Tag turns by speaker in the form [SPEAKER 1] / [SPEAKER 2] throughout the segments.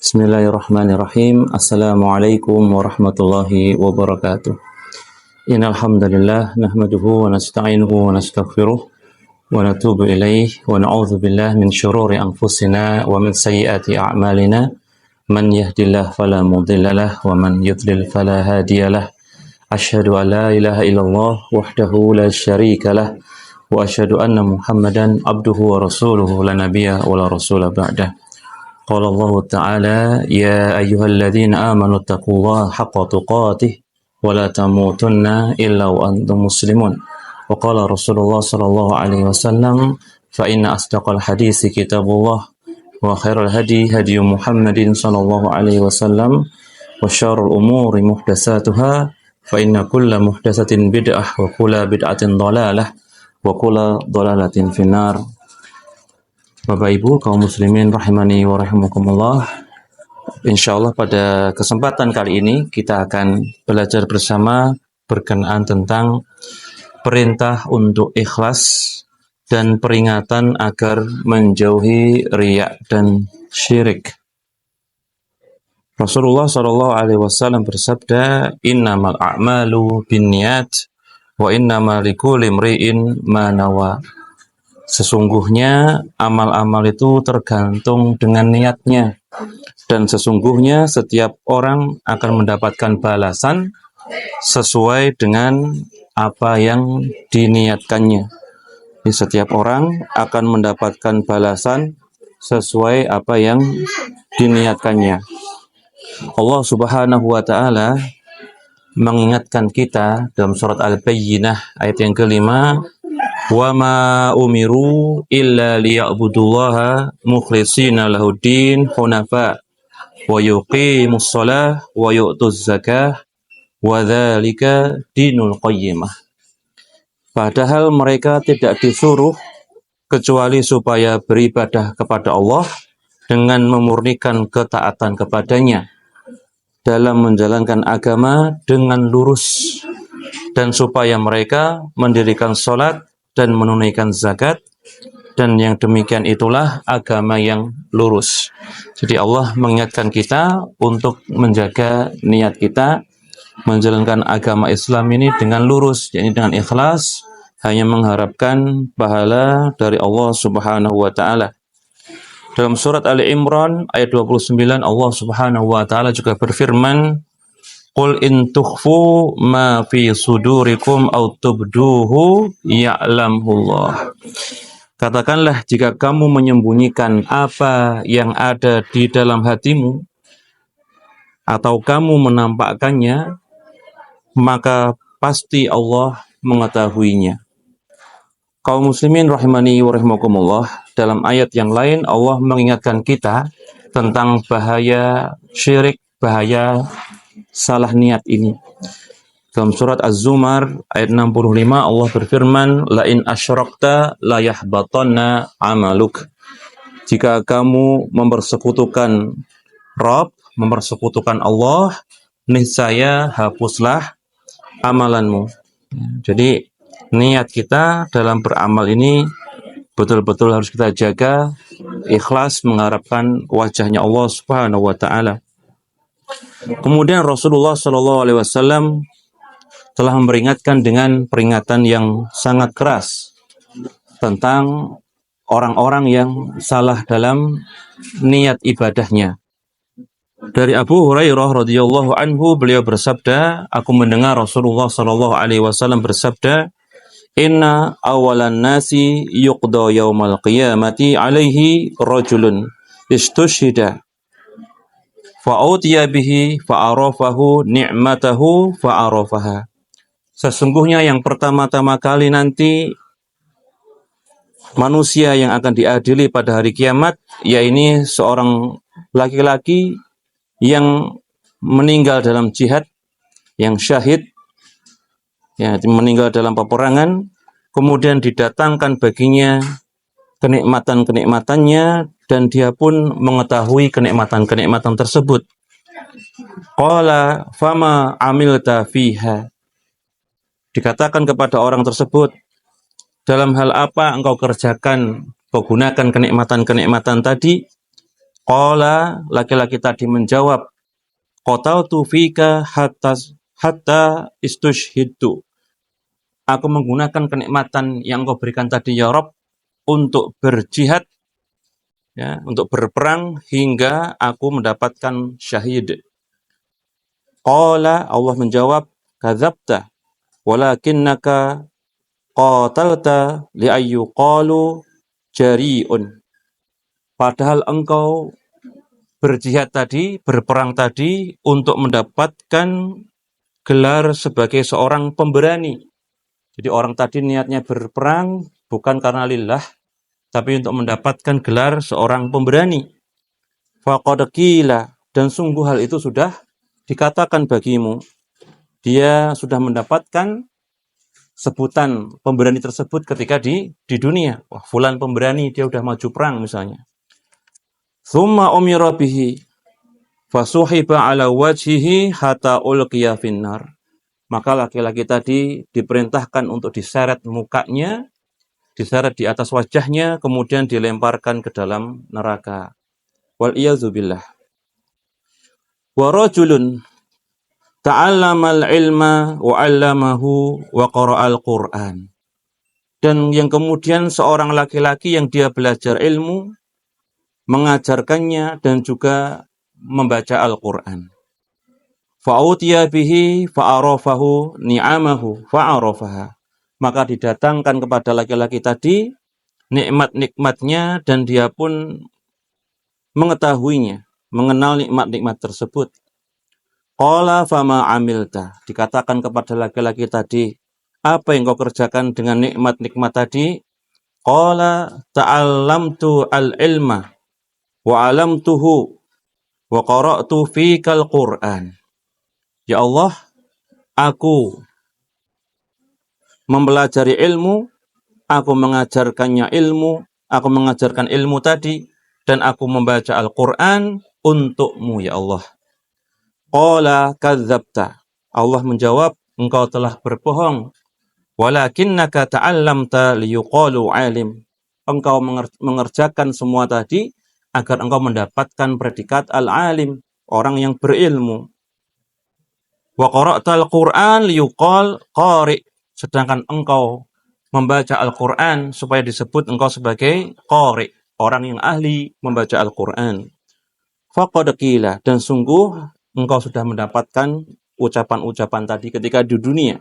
[SPEAKER 1] Bismillahirrahmanirrahim. Assalamualaikum warahmatullahi wabarakatuh. Innal hamdalillah nahmaduhu wa nasta'inuhu wa nastaghfiruh wa natubu ilaih wa na'udzu billahi min syururi anfusina wa min sayyiati a'malina. Man yahdihillahu fala mudhillalah wa man yudlil fala hadiyalah. Asyhadu an la ilaha illallah wahdahu la syarikalah wa asyhadu anna Muhammadan abduhu wa rasuluhu la nabiyya wa la rasula ba'dah. Qala Allah Ta'ala ya ayyuhalladzina amanu taqullaha haqqa tuqatih wa la tamutunna illa wa antum muslimun. Wa qala Rasulullah sallallahu alaihi wasallam fa inna asdaqal hadisi kitabullah wa khairal hadi hadi Muhammadin sallallahu alaihi wasallam wa syarrul umuri muhdatsatuha fa inna kulla muhdatsatin bid'ah wa kulla bid'atin dhalalah wa kulla dhalalatin finnar. Bapak Ibu kaum muslimin rahimani wa rahimakumullah. Insyaallah pada kesempatan kali ini kita akan belajar bersama berkenaan tentang perintah untuk ikhlas dan peringatan agar menjauhi riya dan syirik. Rasulullah sallallahu alaihi wasallam bersabda, "Innamal a'malu binniyat wa innamal likulli imri'in ma nawa." Sesungguhnya amal-amal itu tergantung dengan niatnya, dan sesungguhnya setiap orang akan mendapatkan balasan sesuai dengan apa yang diniatkannya. Jadi setiap orang akan mendapatkan balasan sesuai apa yang diniatkannya. Allah Subhanahu wa Ta'ala mengingatkan kita dalam surat Al-Bayyinah ayat yang kelima, wa ma umiru illa liya'budullaha mukhlishina lahuddin hunafa wa yuqimus shalah wa yu'tuz zakah wa dzalika dinul qayyimah. Padahal mereka tidak disuruh kecuali supaya beribadah kepada Allah dengan memurnikan ketaatan kepadanya dalam menjalankan agama dengan lurus, dan supaya mereka mendirikan salat dan menunaikan zakat, dan yang demikian itulah agama yang lurus. Jadi Allah mengingatkan kita untuk menjaga niat kita menjalankan agama Islam ini dengan lurus, yakni dengan ikhlas, hanya mengharapkan pahala dari Allah Subhanahu wa Ta'ala. Dalam surat Ali Imran ayat 29 Allah Subhanahu wa Ta'ala juga berfirman, Qul in tukhfu ma fi sudurikum aw tubduhu ya'lamullah. Katakanlah jika kamu menyembunyikan apa yang ada di dalam hatimu atau kamu menampakkannya, maka pasti Allah mengetahuinya. Kaum muslimin rahimani wa rahimakumullah, dalam ayat yang lain Allah mengingatkan kita tentang bahaya syirik, bahaya salah niat ini. Dalam surat Az-Zumar ayat 65 Allah berfirman, la in asyrakta la yahbatanna amaluk. Jika kamu mempersekutukan Rabb, mempersekutukan Allah, niscaya hapuslah amalanmu. Jadi niat kita dalam beramal ini betul-betul harus kita jaga, ikhlas mengharapkan wajahnya Allah Subhanahu wa Ta'ala. Kemudian Rasulullah SAW telah memperingatkan dengan peringatan yang sangat keras tentang orang-orang yang salah dalam niat ibadahnya. Dari Abu Hurairah radhiyallahu anhu, beliau bersabda, aku mendengar Rasulullah SAW bersabda, inna awalan nasi yuqda yaumal qiyamati alaihi rajulun istushhida fa'utiya bihi fa'arafahu ni'matahu fa'arafaha. Sesungguhnya yang pertama-tama kali nanti manusia yang akan diadili pada hari kiamat, yaitu seorang laki-laki yang meninggal dalam jihad, yang syahid, ya, meninggal dalam peperangan, kemudian didatangkan baginya kenikmatan-kenikmatannya, dan dia pun mengetahui kenikmatan-kenikmatan tersebut. Qala fama amilta fiha. Dikatakan kepada orang tersebut, dalam hal apa engkau kerjakan, kau gunakan kenikmatan-kenikmatan tadi? Qala, laki-laki tadi menjawab, qataltu fika hatta istushhidtu. Aku menggunakan kenikmatan yang engkau berikan tadi ya Rabb untuk berjihad, ya, untuk berperang hingga aku mendapatkan syahid. Qala, Allah menjawab, kadzabta walakinnaka qatalta liayyuqalu jari'un. Padahal engkau berjihad tadi, berperang tadi untuk mendapatkan gelar sebagai seorang pemberani. Jadi orang tadi niatnya berperang bukan karena lillah, tapi untuk mendapatkan gelar seorang pemberani. Faqad qila, dan sungguh hal itu sudah dikatakan bagimu. Dia sudah mendapatkan sebutan pemberani tersebut ketika di dunia. Wah, fulan pemberani, dia sudah maju perang misalnya. Tsumma umira bihi fasuhiba ala wajhihi hatta ulqiya finnar. Maka laki-laki tadi diperintahkan untuk diseret mukanya, diseret di atas wajahnya, kemudian dilemparkan ke dalam neraka. Wal iyazubillah. Wa rajulun ta'allamal ilma wa 'allamahu wa qara'al Qur'an. Dan yang kemudian seorang laki-laki yang dia belajar ilmu, mengajarkannya dan juga membaca Al-Qur'an. Fa'utiya bihi fa'arafahu ni'amahu fa'arafaha. Maka didatangkan kepada laki-laki tadi nikmat-nikmatnya dan dia pun mengetahuinya, mengenal nikmat-nikmat tersebut. Qala fama amilta. Dikatakan kepada laki-laki tadi, apa yang kau kerjakan dengan nikmat-nikmat tadi? Qala ta'allamtu al-ilma wa 'alamtuhu wa qara'tu fikal Qur'an. Ya Allah, aku mempelajari ilmu, aku mengajarkannya ilmu, aku mengajarkan ilmu tadi, dan aku membaca Al-Quran untukmu, ya Allah. Qala kadzabta. Allah menjawab, engkau telah berbohong. Walakinnaka ta'allamta liyuqalu alim. Engkau mengerjakan semua tadi agar engkau mendapatkan predikat al-alim, orang yang berilmu. Wa qara'tal Qur'an liyuqal qari'. Sedangkan engkau membaca Al-Qur'an supaya disebut engkau sebagai qari', orang yang ahli membaca Al-Qur'an. Faqad qila, dan sungguh engkau sudah mendapatkan ucapan-ucapan tadi ketika di dunia.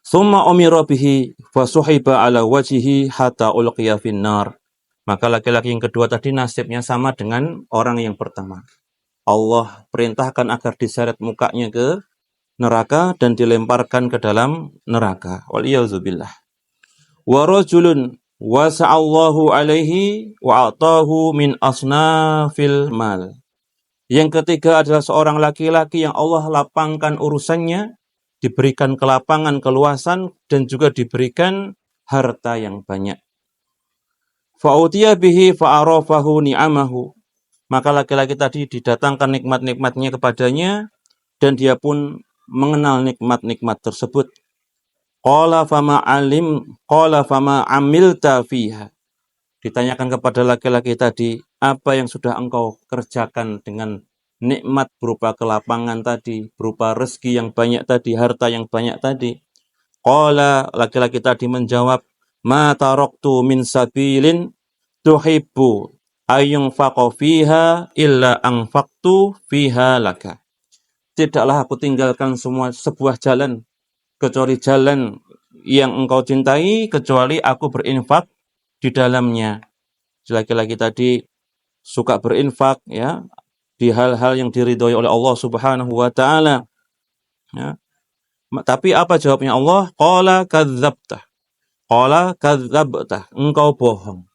[SPEAKER 1] Summa umira bihi fasuhiba ala wajhihi hatta ulqiya finnar. Maka laki-laki yang kedua tadi nasibnya sama dengan orang yang pertama. Allah perintahkan agar diseret mukanya ke neraka dan dilemparkan ke dalam neraka. Waliyauzubillah. Wa rajulun wasa'allahu alaihi wa atahu min asnafil mal. Yang ketiga adalah seorang laki-laki yang Allah lapangkan urusannya, diberikan kelapangan, keluasan, dan juga diberikan harta yang banyak. Fa'utiya bihi fa'arafahu ni'amahu. Maka laki-laki tadi didatangkan nikmat-nikmatnya kepadanya, dan dia pun mengenal nikmat-nikmat tersebut. Qala fama amilta fiha. Ditanyakan kepada laki-laki tadi, apa yang sudah engkau kerjakan dengan nikmat berupa kelapangan tadi, berupa rezeki yang banyak tadi, harta yang banyak tadi. Qala, laki-laki tadi menjawab, ma taraktu min sabilin tuhibbu ayyunfaqa fiha illa anfaqtu fiha laka. Tidaklah aku tinggalkan sebuah jalan, kecuali jalan yang engkau cintai, kecuali aku berinfak di dalamnya. Laki-laki tadi suka berinfak, ya, di hal-hal yang diridhoi oleh Allah Subhanahu wa taala. Ya. Tapi apa jawabnya Allah? Qala kadzabta. Qala kadzabta. Engkau bohong.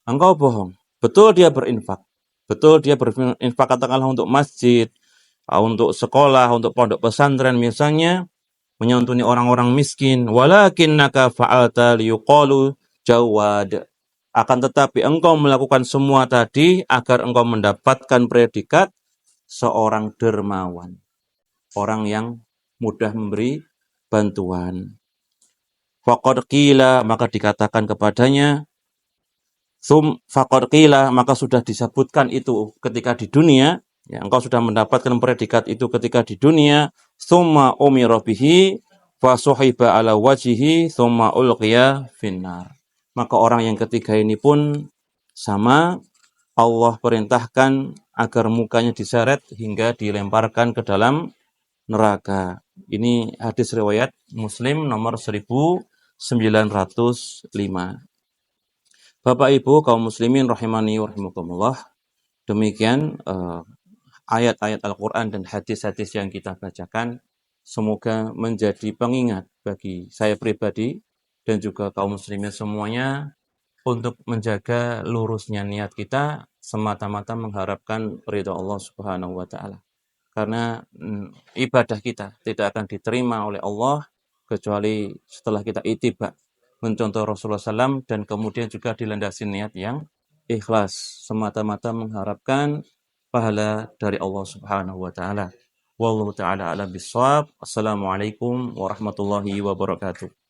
[SPEAKER 1] Engkau bohong. Betul dia berinfak. Betul dia berinfak katakanlah untuk masjid, untuk sekolah, untuk pondok pesantren misalnya, menyantuni orang-orang miskin. Walakinnaka fa'alta liyuqalu jawad. Akan tetapi engkau melakukan semua tadi agar engkau mendapatkan predikat seorang dermawan. Orang yang mudah memberi bantuan. Faqad qila, maka dikatakan kepadanya, Faqad qila, maka sudah disebutkan itu ketika di dunia, ya, engkau sudah mendapatkan predikat itu ketika di dunia, summa umira bihi fa suhiba ala wajhihi summa ulqiya finnar. Maka orang yang ketiga ini pun sama, Allah perintahkan agar mukanya diseret hingga dilemparkan ke dalam neraka. Ini hadis riwayat Muslim nomor 1905. Bapak Ibu kaum muslimin rahimani wa rahimakumullah. Demikian ayat-ayat Al-Qur'an dan hadis-hadis yang kita bacakan semoga menjadi pengingat bagi saya pribadi dan juga kaum muslimin semuanya untuk menjaga lurusnya niat kita semata-mata mengharapkan ridha Allah Subhanahu wa taala. Karena ibadah kita tidak akan diterima oleh Allah kecuali setelah kita ittiba mencontoh Rasulullah SAW dan kemudian juga dilandasi niat yang ikhlas semata-mata mengharapkan pahala dari Allah Subhanahu wa taala. Wallahu taala a'lam bissawab. Assalamualaikum warahmatullahi wabarakatuh.